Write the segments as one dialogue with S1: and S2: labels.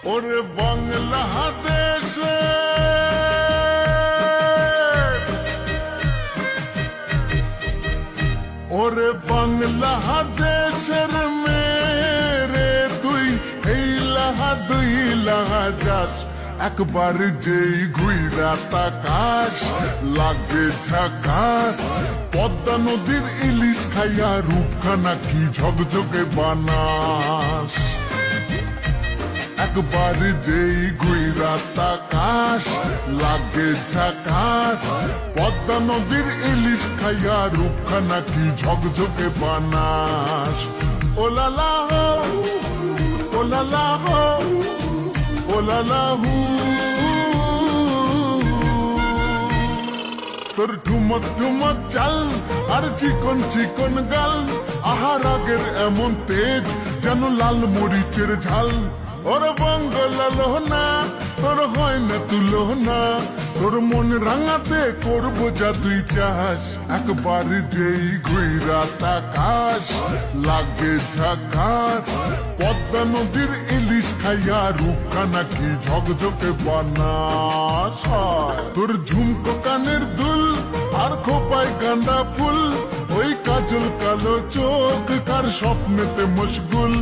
S1: ওরে বাংলাদেশে ওরে বাংলাদেশের মেরে তুই এই লাহা দুই লাহা যাস একবার যেই ঘুইরা তাকাস লাগে ঝাকাস পদ্মা নদীর ইলিশ খাইয়া রূপখানা কি ঝকঝকে বানাস একবার যেই ঘুইরা তাকাস লাগে ঝাকাস পদ্মা নদীর ইলিশ খাইয়া রূপখানা কি ঝকঝকে বানাস ওলালা হো ওলালা হো ওলালা হু তোর ঠুমক ঠুমক চাল আর চিকন চিকন গাল আহার আগের এমন তেজ যেন লাল মরিচের ঝাল ওর বঙ্গলালো না তোর হয় না তুলো না তোর মন রাঙাতে করবো যা তুই চাস একবার যেই ঘুইরা তাকাস লাগে ঝাকাস পদ্মা নদীর ইলিশ খাইয়া রূপখানা কি ঝকঝকে বানাস তোর ঝুমকো কানের দুল আর খোপায় গাঁদা ফুল ওই কাজল কালো চোখ কার স্বপ্নেতে মশগুল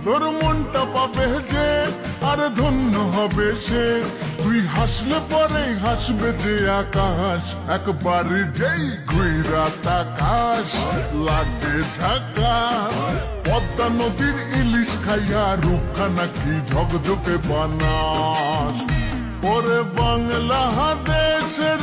S1: তোর মনটা পাবে যে আর ধন্য হবে সে তুই হাসলে পরে হাসবে যে আকাশ একবার যেই ঘুইরা তাকাস লাগে ঝাকাস পদ্মা নদীর ইলিশ খাইয়া রূপখানা কি ঝকঝকে বানাস ওরে বাংলাদেশের